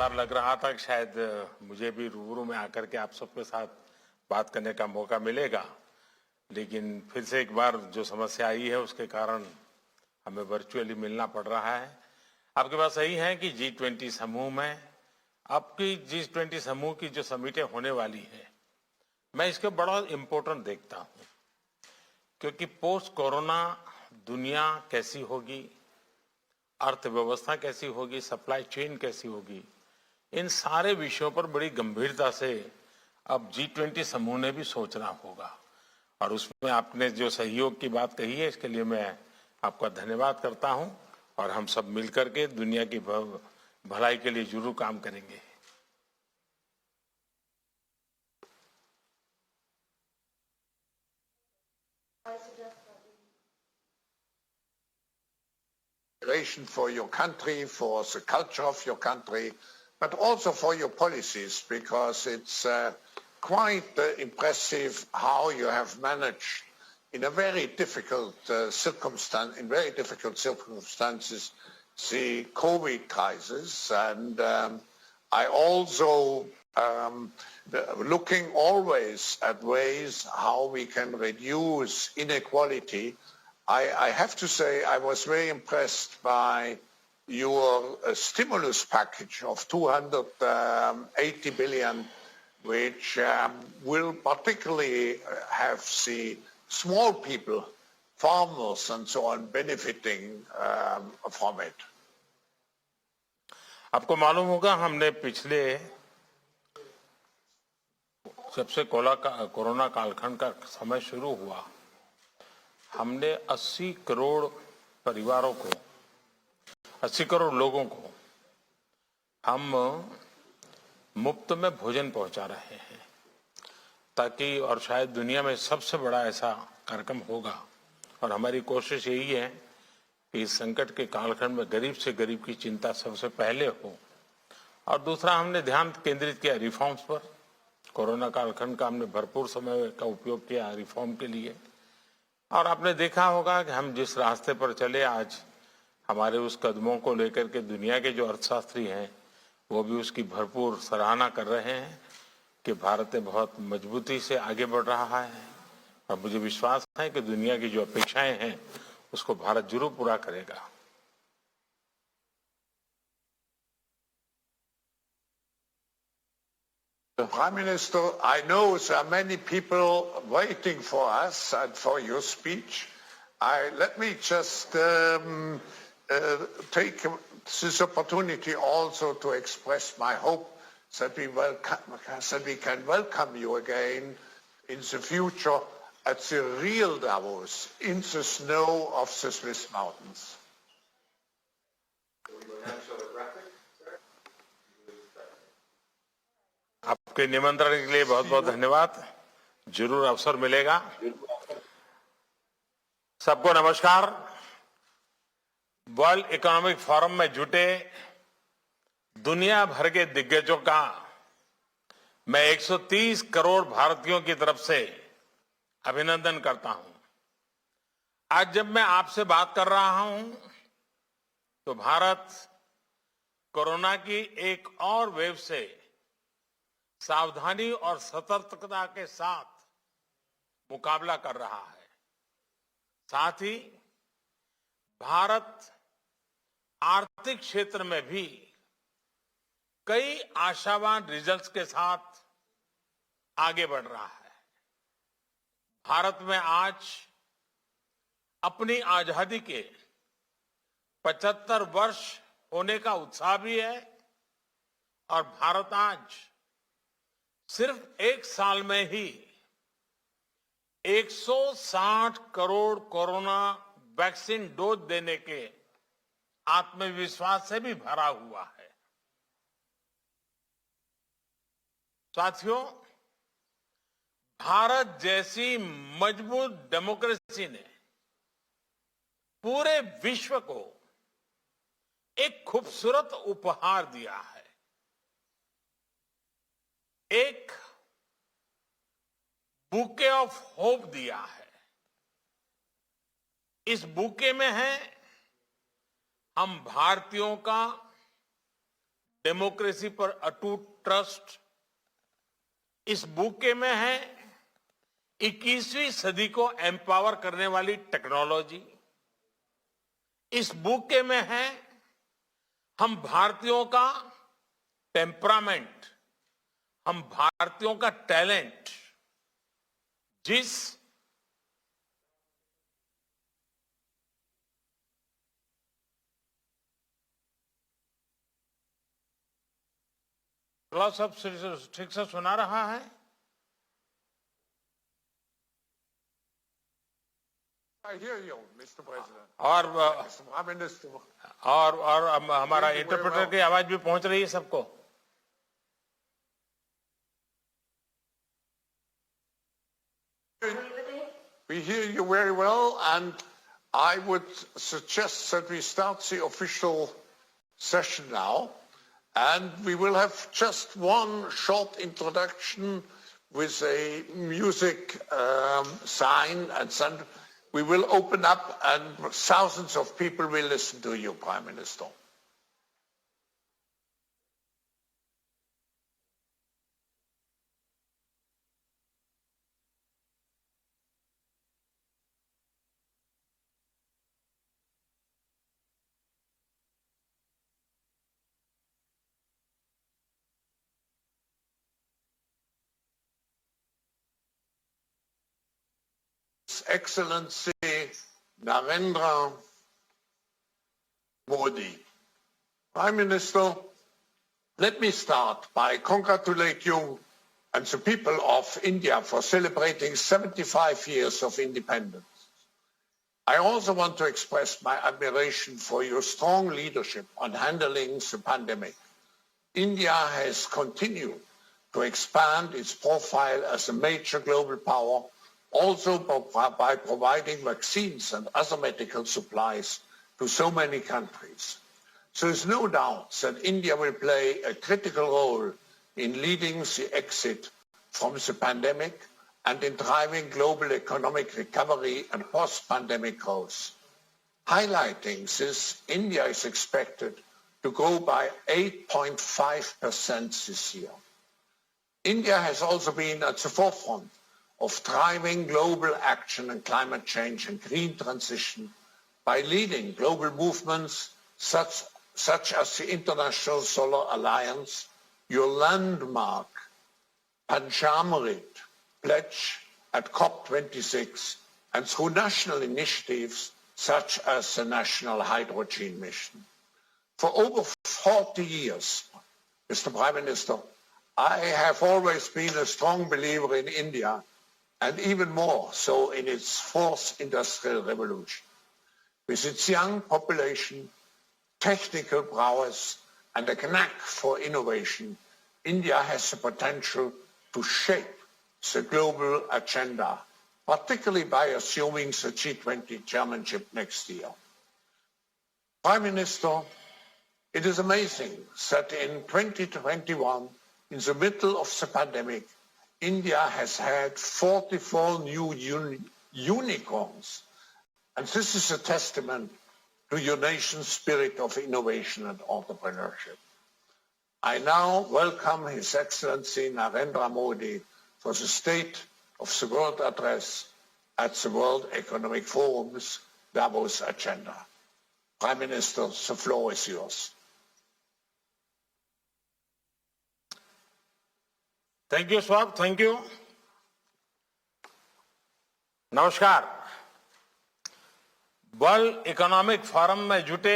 बार लग रहा था कि शायद मुझे भी रूबरू में आकर के आप सबके साथ बात करने का मौका मिलेगा, लेकिन फिर से एक बार जो समस्या आई है उसके कारण हमें वर्चुअली मिलना पड़ रहा है। आपके पास सही है कि G20 समूह में आपकी G20 समूह की जो समिटें होने वाली है, मैं इसको बड़ा इम्पोर्टेंट देखता हूं, क्योंकि पोस्ट कोरोना दुनिया कैसी होगी, अर्थव्यवस्था कैसी होगी, सप्लाई चेन कैसी होगी, इन सारे विषयों पर बड़ी गंभीरता से अब G20 समूह ने भी सोचना होगा। और उसमें आपने जो सहयोग की बात कही है, इसके लिए मैं आपका धन्यवाद करता हूं और हम सब मिलकर के दुनिया की भलाई के लिए जरूर काम करेंगे। For your country, for the culture of your country, but also for your policies, because it's quite impressive how you have managed in a very difficult circumstances, the COVID crisis. And I also looking always at ways how we can reduce inequality. I have to say I was very impressed by your stimulus package of 280 billion, which will particularly have the small people, farmers and so on, benefiting from it. आपको मालूम होगा हमने पिछले सबसे corona कालखंड का समय शुरू हुआ, हमने 80 करोड़ परिवारों को, 80 करोड़ लोगों को हम मुफ्त में भोजन पहुंचा रहे हैं, ताकि और शायद दुनिया में सबसे बड़ा ऐसा कार्यक्रम होगा। और हमारी कोशिश यही है कि इस संकट के कालखंड में गरीब से गरीब की चिंता सबसे पहले हो। और दूसरा, हमने ध्यान केंद्रित किया रिफॉर्म्स पर। कोरोना कालखंड का हमने भरपूर समय का उपयोग किया रिफॉर्म के लिए। और आपने देखा होगा कि हम जिस रास्ते पर चले, आज हमारे उस कदमों को लेकर के दुनिया के जो अर्थशास्त्री हैं वो भी उसकी भरपूर सराहना कर रहे हैं कि भारत बहुत मजबूती से आगे बढ़ रहा है। और मुझे विश्वास है कि दुनिया की जो अपेक्षाएं हैं उसको भारत जरूर पूरा करेगा। Prime Minister, I know there are many people waiting for us and for your speech. Let me just take this opportunity also to express my hope that we can welcome you again in the future at the real Davos, in the snow of the Swiss mountains. आपके निमंत्रण के लिए बहुत बहुत धन्यवाद। जरूर अवसर मिलेगा। सबको नमस्कार। वर्ल्ड इकोनॉमिक फोरम में जुटे दुनिया भर के दिग्गजों का मैं 130 करोड़ भारतीयों की तरफ से अभिनंदन करता हूं। आज जब मैं आपसे बात कर रहा हूं तो भारत कोरोना की एक और वेव से सावधानी और सतर्कता के साथ मुकाबला कर रहा है। साथ ही भारत आर्थिक क्षेत्र में भी कई आशावान रिजल्ट्स के साथ आगे बढ़ रहा है। भारत में आज अपनी आजादी के 75 वर्ष होने का उत्साह भी है और भारत आज सिर्फ एक साल में ही 160 करोड़ कोरोना वैक्सीन डोज देने के आत्मविश्वास से भी भरा हुआ है। साथियों, भारत जैसी मजबूत डेमोक्रेसी ने पूरे विश्व को एक खूबसूरत उपहार दिया है। एक बुके ऑफ होप दिया है। इस बुके में है हम भारतीयों का डेमोक्रेसी पर अटूट ट्रस्ट इस बुके में है। 21वीं सदी को एम्पावर करने वाली टेक्नोलॉजी इस बुके में है। हम भारतीयों का टेम्परामेंट, हम भारतीयों का टैलेंट, जिस सब ठीक से सुना रहा है। I hear you, Mr. President. और Mr. Prime Minister. और हमारा Thank you very interpreter well. की आवाज भी पहुंच रही है सबको। We hear you very well, and I would suggest that we start the official session now. And we will have just one short introduction with a music sign, and then we will open up and thousands of people will listen to you, Prime Minister. His Excellency Narendra Modi. Prime Minister, let me start by congratulating you and the people of India for celebrating 75 years of independence. I also want to express my admiration for your strong leadership on handling the pandemic. India has continued to expand its profile as a major global power, also by providing vaccines and other medical supplies to so many countries. There is no doubt that India will play a critical role in leading the exit from the pandemic and in driving global economic recovery and post-pandemic growth. Highlighting this, India is expected to grow by 8.5% this year. India has also been at the forefront of driving global action on climate change and green transition by leading global movements such as the International Solar Alliance, your landmark Panchamrit pledge at COP26, and through national initiatives such as the National Hydrogen Mission. For over 40 years, Mr. Prime Minister, I have always been a strong believer in India, and even more so in its fourth industrial revolution. With its young population, technical prowess, and a knack for innovation, India has the potential to shape the global agenda, particularly by assuming the G20 chairmanship next year. Prime Minister, it is amazing that in 2021, in the middle of the pandemic, India has had 44 new unicorns. And this is a testament to your nation's spirit of innovation and entrepreneurship. I now welcome His Excellency Narendra Modi for the State of the World Address at the World Economic Forum's Davos agenda. Prime Minister, the floor is yours. Thank you swab, thank you. नमस्कार। World economic forum में जुटे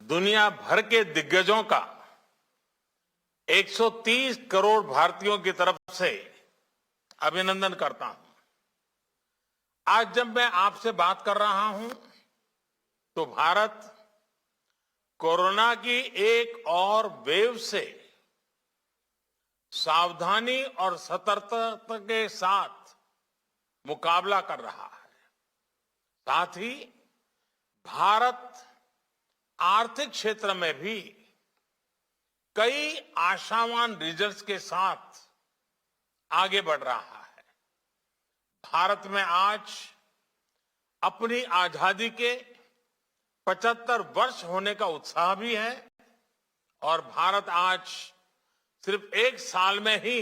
दुनिया भर के दिग्गजों का 130 करोड़ भारतीयों की तरफ से अभिनंदन करता हूं। आज जब मैं आपसे बात कर रहा हूं तो भारत कोरोना की एक और वेव से सावधानी और सतर्कता के साथ मुकाबला कर रहा है। साथ ही भारत आर्थिक क्षेत्र में भी कई आशावान रिजल्ट्स के साथ आगे बढ़ रहा है। भारत में आज अपनी आजादी के 75 वर्ष होने का उत्साह भी है और भारत आज सिर्फ एक साल में ही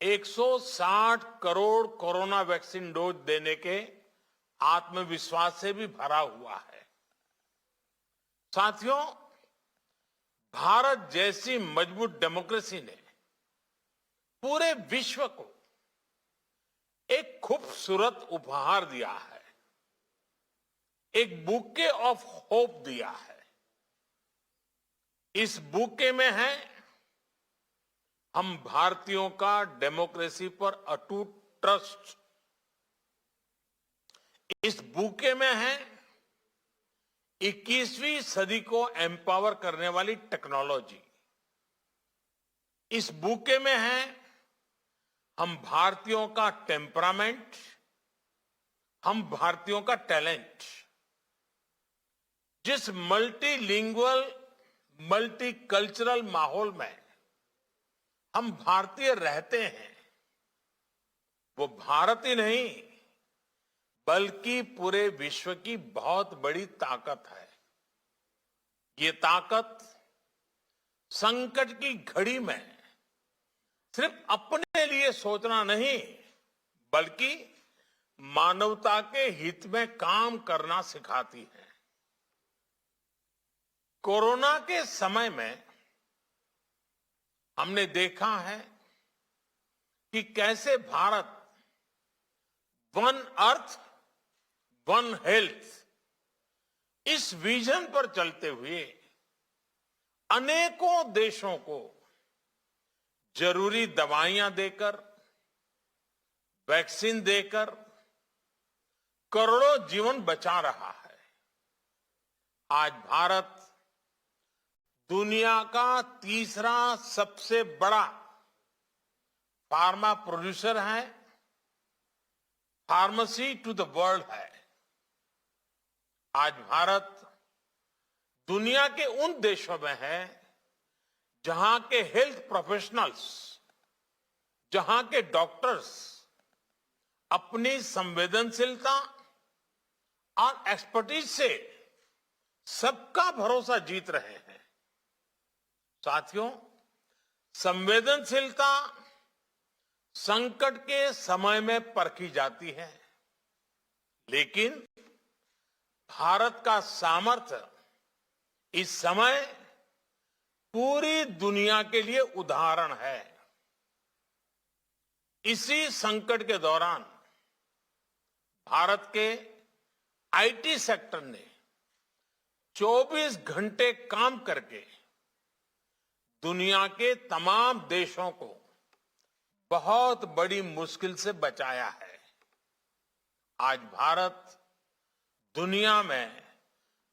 160 करोड़ कोरोना वैक्सीन डोज देने के आत्मविश्वास से भी भरा हुआ है। साथियों, भारत जैसी मजबूत डेमोक्रेसी ने पूरे विश्व को एक खूबसूरत उपहार दिया है, एक बुके ऑफ होप दिया है। इस बुके में है हम भारतीयों का डेमोक्रेसी पर अटूट ट्रस्ट। इस बुके में है 21वीं सदी को एम्पावर करने वाली टेक्नोलॉजी। इस बुके में है हम भारतीयों का टेम्परामेंट, हम भारतीयों का टैलेंट। जिस मल्टीलिंगुअल, मल्टीकल्चरल माहौल में हम भारतीय रहते हैं, वो भारत ही नहीं बल्कि पूरे विश्व की बहुत बड़ी ताकत है। ये ताकत संकट की घड़ी में सिर्फ अपने लिए सोचना नहीं बल्कि मानवता के हित में काम करना सिखाती है। कोरोना के समय में हमने देखा है कि कैसे Bharat one earth one health इस विजन पर चलते हुए अनेकों देशों को जरूरी दवाइयां देकर, वैक्सीन देकर करोड़ों जीवन बचा रहा है। आज भारत दुनिया का तीसरा सबसे बड़ा फार्मा प्रोड्यूसर है, फार्मेसी टू द वर्ल्ड है। आज भारत दुनिया के उन देशों में है जहां के हेल्थ प्रोफेशनल्स, जहां के डॉक्टर्स अपनी संवेदनशीलता और एक्सपर्टीज से सबका भरोसा जीत रहे हैं। साथियों, संवेदनशीलता संकट के समय में परखी जाती है, लेकिन भारत का सामर्थ्य इस समय पूरी दुनिया के लिए उदाहरण है। इसी संकट के दौरान भारत के आईटी सेक्टर ने 24 घंटे काम करके दुनिया के तमाम देशों को बहुत बड़ी मुश्किल से बचाया है। आज भारत दुनिया में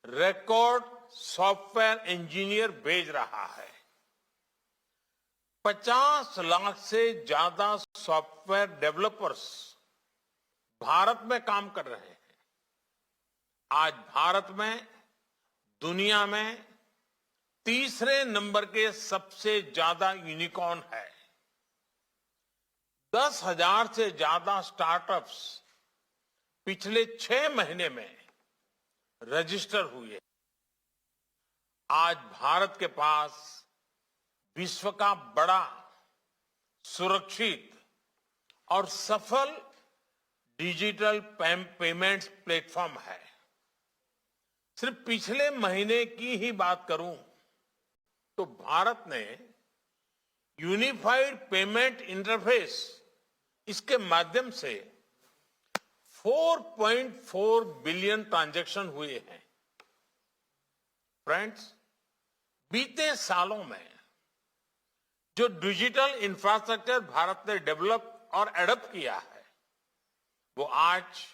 रिकॉर्ड सॉफ्टवेयर इंजीनियर भेज रहा है। 50 लाख से ज्यादा सॉफ्टवेयर डेवलपर्स भारत में काम कर रहे हैं। आज भारत में दुनिया में तीसरे नंबर के सबसे ज्यादा यूनिकॉर्न है। 10,000 से ज्यादा स्टार्टअप्स पिछले 6 महीने में रजिस्टर हुए। आज भारत के पास विश्व का बड़ा, सुरक्षित और सफल डिजिटल पेमेंट्स प्लेटफॉर्म है। सिर्फ पिछले महीने की ही बात करूं तो भारत ने यूनिफाइड पेमेंट इंटरफेस, इसके माध्यम से 4.4 बिलियन ट्रांजैक्शन हुए हैं। फ्रेंड्स, बीते सालों में जो डिजिटल इंफ्रास्ट्रक्चर भारत ने डेवलप और एडॉप्ट किया है, वो आज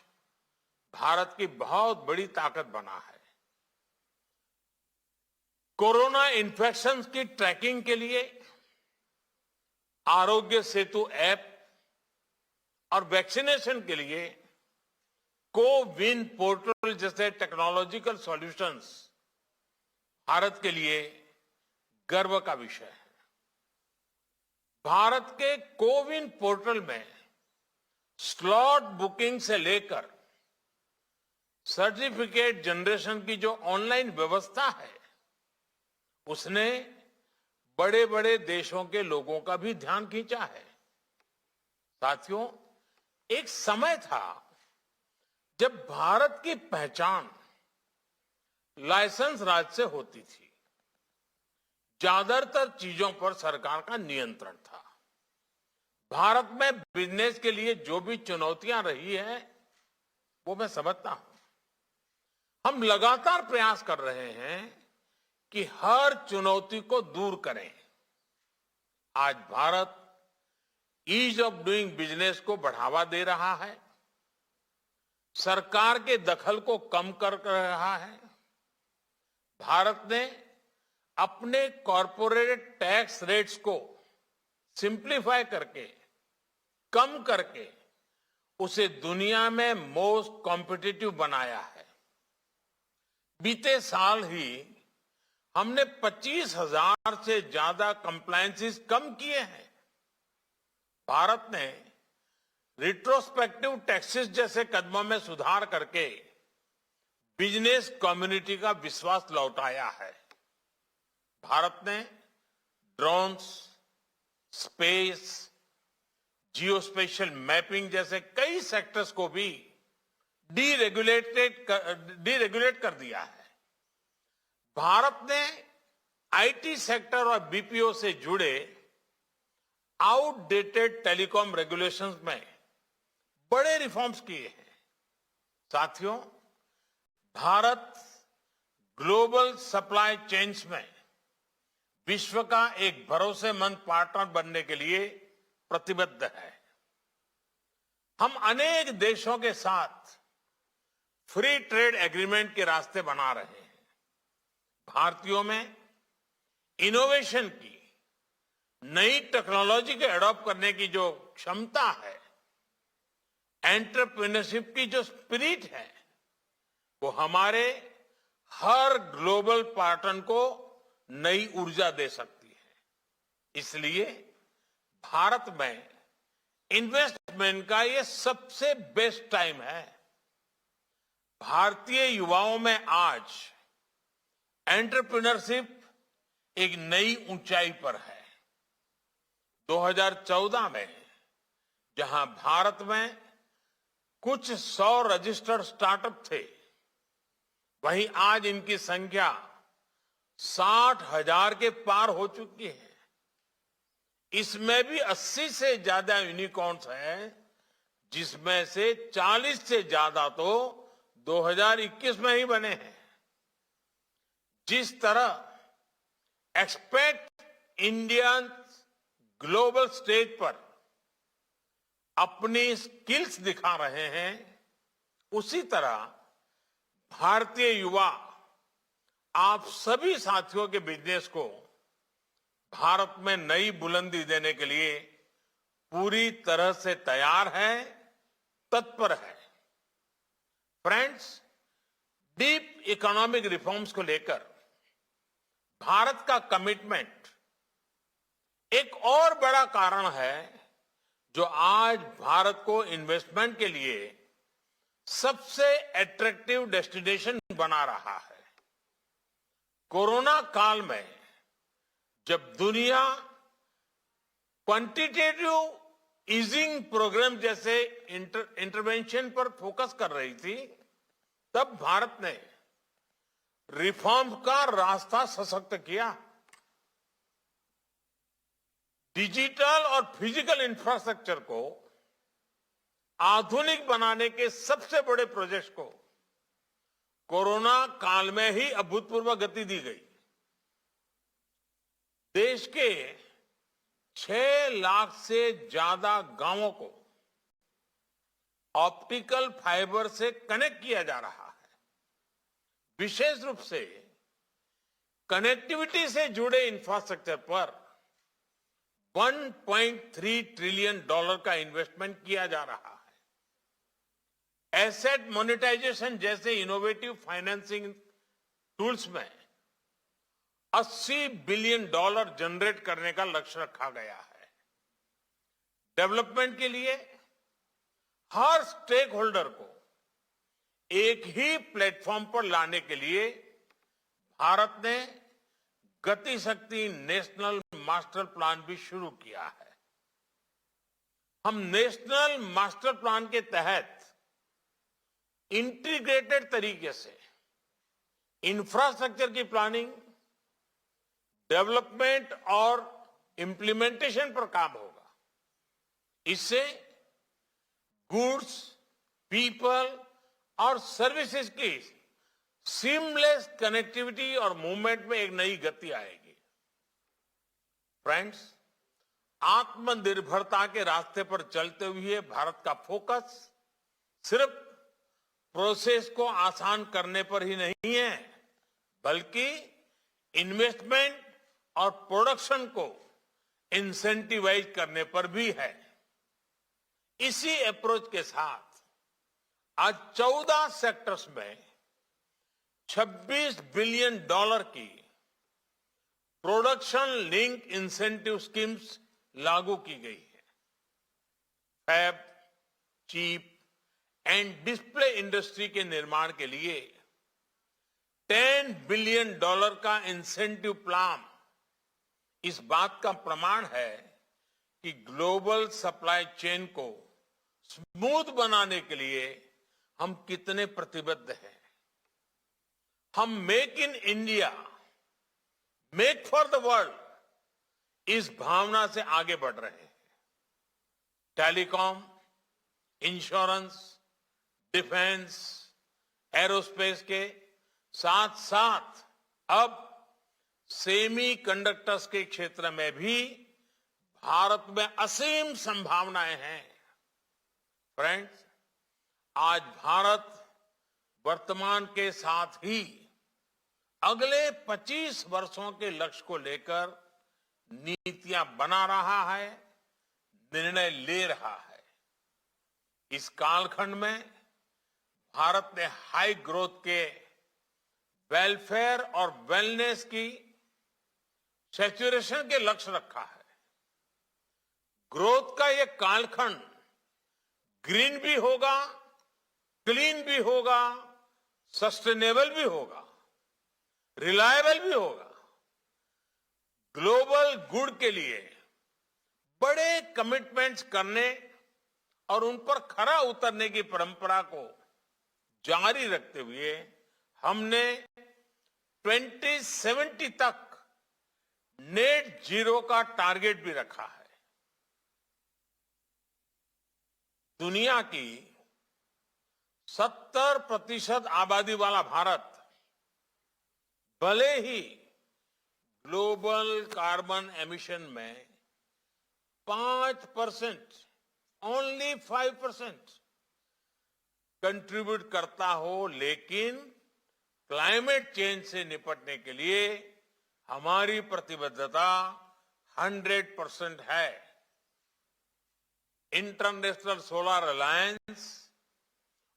भारत की बहुत बड़ी ताकत बना है। कोरोना इन्फेक्शन की ट्रैकिंग के लिए आरोग्य सेतु ऐप और वैक्सीनेशन के लिए कोविन पोर्टल जैसे टेक्नोलॉजिकल सॉल्यूशंस भारत के लिए गर्व का विषय है। भारत के कोविन पोर्टल में स्लॉट बुकिंग से लेकर सर्टिफिकेट जनरेशन की जो ऑनलाइन व्यवस्था है, उसने बड़े बड़े देशों के लोगों का भी ध्यान खींचा है। साथियों, एक समय था जब भारत की पहचान लाइसेंस राज से होती थी। ज्यादातर चीजों पर सरकार का नियंत्रण था। भारत में बिजनेस के लिए जो भी चुनौतियां रही है वो मैं समझता हूं। हम लगातार प्रयास कर रहे हैं कि हर चुनौती को दूर करें। आज Bharat ease of doing business को बढ़ावा दे रहा है, सरकार के दखल को कम कर रहा है। भारत ने अपने कॉरपोरेट टैक्स रेट्स को सिंप्लीफाई करके, कम करके उसे दुनिया में मोस्ट कॉम्पिटिटिव बनाया है। बीते साल ही हमने 25,000 से ज्यादा कंप्लायंसेस कम किए हैं। भारत ने रिट्रोस्पेक्टिव टैक्सेस जैसे कदमों में सुधार करके बिजनेस कम्युनिटी का विश्वास लौटाया है। भारत ने ड्रोन्स, स्पेस, जियोस्पेशियल मैपिंग जैसे कई सेक्टर्स को भी डीरेगुलेट कर दिया है। भारत ने आईटी सेक्टर और बीपीओ से जुड़े आउटडेटेड टेलीकॉम रेगुलेशंस में बड़े रिफॉर्म्स किए हैं। साथियों, भारत ग्लोबल सप्लाई चेन्स में विश्व का एक भरोसेमंद पार्टनर बनने के लिए प्रतिबद्ध है। हम अनेक देशों के साथ फ्री ट्रेड एग्रीमेंट के रास्ते बना रहे हैं। भारतीयों में इनोवेशन की, नई टेक्नोलॉजी को एडॉप्ट करने की जो क्षमता है, एंटरप्रेन्योरशिप की जो स्पिरिट है, वो हमारे हर ग्लोबल पार्टनर को नई ऊर्जा दे सकती है। इसलिए भारत में इन्वेस्टमेंट का ये सबसे बेस्ट टाइम है। भारतीय युवाओं में आज एंटरप्रेन्योरशिप एक नई ऊंचाई पर है। 2014 में जहां भारत में कुछ 100 रजिस्टर्ड स्टार्टअप थे, वहीं आज इनकी संख्या 60,000 के पार हो चुकी है। इसमें भी 80 से ज्यादा यूनिकॉर्न्स हैं, जिसमें से 40 से ज्यादा तो 2021 में ही बने हैं। जिस तरह एक्सपेक्ट इंडियन ग्लोबल स्टेज पर अपनी स्किल्स दिखा रहे हैं, उसी तरह भारतीय युवा आप सभी साथियों के बिजनेस को भारत में नई बुलंदी देने के लिए पूरी तरह से तैयार है, तत्पर है। फ्रेंड्स, डीप इकोनॉमिक रिफॉर्म्स को लेकर भारत का कमिटमेंट एक और बड़ा कारण है जो आज भारत को इन्वेस्टमेंट के लिए सबसे अट्रैक्टिव डेस्टिनेशन बना रहा है। कोरोना काल में जब दुनिया क्वांटिटेटिव ईजिंग प्रोग्राम जैसे इंटरवेंशन पर फोकस कर रही थी, तब भारत ने रिफॉर्म का रास्ता सशक्त किया। डिजिटल और फिजिकल इंफ्रास्ट्रक्चर को आधुनिक बनाने के सबसे बड़े प्रोजेक्ट को कोरोना काल में ही अभूतपूर्व गति दी गई। देश के 6 लाख से ज्यादा गांवों को ऑप्टिकल फाइबर से कनेक्ट किया जा रहा है। विशेष रूप से कनेक्टिविटी से जुड़े इंफ्रास्ट्रक्चर पर $1.3 ट्रिलियन का इन्वेस्टमेंट किया जा रहा है। एसेट मोनेटाइजेशन जैसे इनोवेटिव फाइनेंसिंग टूल्स में $80 बिलियन जनरेट करने का लक्ष्य रखा गया है। डेवलपमेंट के लिए हर स्टेक होल्डर को एक ही प्लेटफॉर्म पर लाने के लिए भारत ने गति शक्ति नेशनल मास्टर प्लान भी शुरू किया है। हम नेशनल मास्टर प्लान के तहत इंटीग्रेटेड तरीके से इंफ्रास्ट्रक्चर की प्लानिंग, डेवलपमेंट और इंप्लीमेंटेशन पर काम होगा। इससे गुड्स, पीपल और सर्विसेज की सीमलेस कनेक्टिविटी और मूवमेंट में एक नई गति आएगी। फ्रेंड्स, आत्मनिर्भरता के रास्ते पर चलते हुए भारत का फोकस सिर्फ प्रोसेस को आसान करने पर ही नहीं है, बल्कि इन्वेस्टमेंट और प्रोडक्शन को इंसेंटिवाइज करने पर भी है। इसी अप्रोच के साथ आज 14 सेक्टर्स में $26 बिलियन की प्रोडक्शन लिंक इंसेंटिव स्कीम्स लागू की गई है। Fab, chip and display industry के निर्माण के लिए $10 बिलियन का इंसेंटिव प्लान इस बात का प्रमाण है कि ग्लोबल सप्लाई चेन को स्मूथ बनाने के लिए हम कितने प्रतिबद्ध हैं। हम make in India, make for the world इस भावना से आगे बढ़ रहे हैं। टेलीकॉम, इंश्योरेंस, डिफेंस, एरोस्पेस के साथ साथ अब सेमी कंडक्टर्स के क्षेत्र में भी भारत में असीम संभावनाएं हैं। फ्रेंड्स, आज भारत वर्तमान के साथ ही अगले 25 वर्षों के लक्ष्य को लेकर नीतियां बना रहा है, निर्णय ले रहा है। इस कालखंड में भारत ने हाई ग्रोथ के वेलफेयर और वेलनेस की सैचुरेशन के लक्ष्य रखा है। ग्रोथ का यह कालखंड ग्रीन भी होगा, क्लीन भी होगा, सस्टेनेबल भी होगा, रिलायबल भी होगा। ग्लोबल गुड के लिए बड़े कमिटमेंट्स करने और उन पर खरा उतरने की परंपरा को जारी रखते हुए हमने 2070 तक नेट जीरो का टारगेट भी रखा है। दुनिया की 70% आबादी वाला भारत भले ही ग्लोबल कार्बन एमिशन में 5%, ओनली 5% कंट्रीब्यूट करता हो, लेकिन क्लाइमेट चेंज से निपटने के लिए हमारी प्रतिबद्धता 100% है। इंटरनेशनल सोलर अलायंस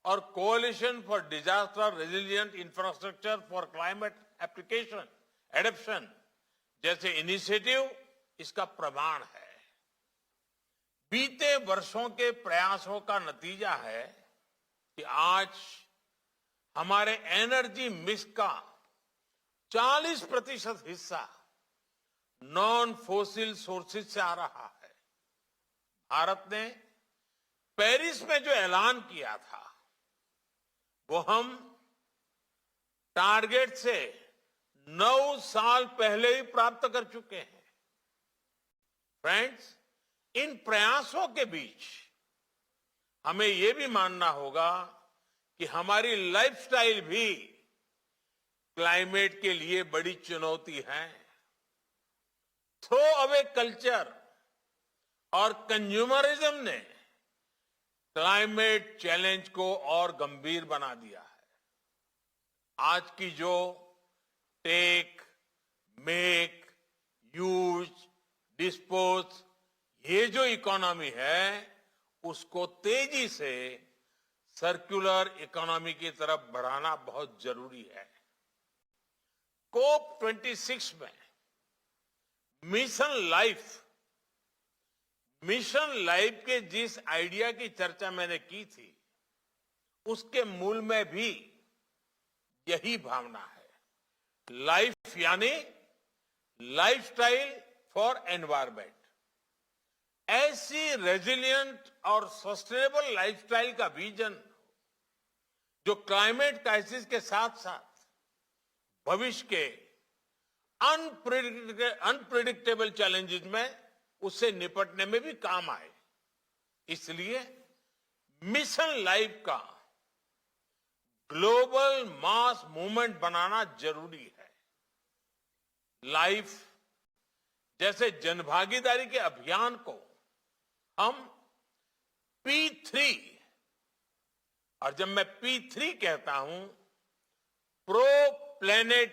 और coalition for disaster resilient infrastructure for climate application adaption जैसे इनिशिएटिव इसका प्रमाण है। बीते वर्षों के प्रयासों का नतीजा है कि आज हमारे एनर्जी मिक्स का 40% हिस्सा नॉन फोसिल सोर्सेज से आ रहा है। भारत ने पेरिस में जो ऐलान किया था वो हम टारगेट से 9 साल पहले ही प्राप्त कर चुके हैं। फ्रेंड्स, इन प्रयासों के बीच हमें यह भी मानना होगा कि हमारी लाइफस्टाइल भी क्लाइमेट के लिए बड़ी चुनौती है। थ्रो अवे कल्चर और कंज्यूमरिज्म ने क्लाइमेट चैलेंज को और गंभीर बना दिया है। आज की जो टेक, मेक, यूज, डिस्पोज ये जो इकोनॉमी है उसको तेजी से सर्कुलर इकोनॉमी की तरफ बढ़ाना बहुत जरूरी है। कोप 26 में मिशन लाइफ के जिस आइडिया की चर्चा मैंने की थी उसके मूल में भी यही भावना है। लाइफ यानी लाइफस्टाइल फॉर एनवायरमेंट। ऐसी रेजिलिएंट और सस्टेनेबल लाइफस्टाइल का विजन जो क्लाइमेट क्राइसिस के साथ साथ भविष्य के अनप्रेडिक्टेबल चैलेंजेस में उससे निपटने में भी काम आए। इसलिए मिशन लाइफ का ग्लोबल मास मूवमेंट बनाना जरूरी है। लाइफ जैसे जनभागीदारी के अभियान को हम P3, और जब मैं P3 कहता हूं, प्रो प्लेनेट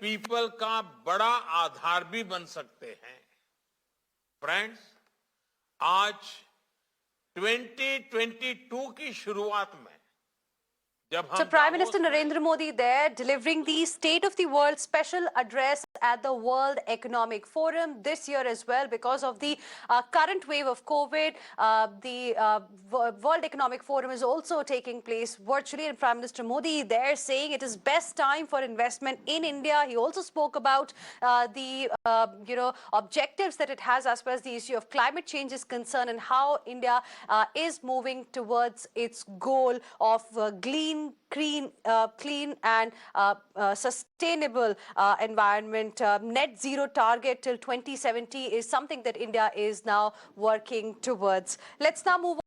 पीपल का बड़ा आधार भी बन सकते हैं। फ्रेंड्स, आज 2022 की शुरुआत में जब हम So Prime Minister Narendra Modi there delivering the State of the World special address at the World Economic Forum this year as well because of the current wave of COVID. The World Economic Forum is also taking place virtually, and Prime Minister Modi there saying it is best time for investment in India. He also spoke about the objectives that it has as far as the issue of climate change is concerned and how India is moving towards its goal of clean and sustainable environment. Net zero target till 2070 is something that India is now working towards. Let's now move on.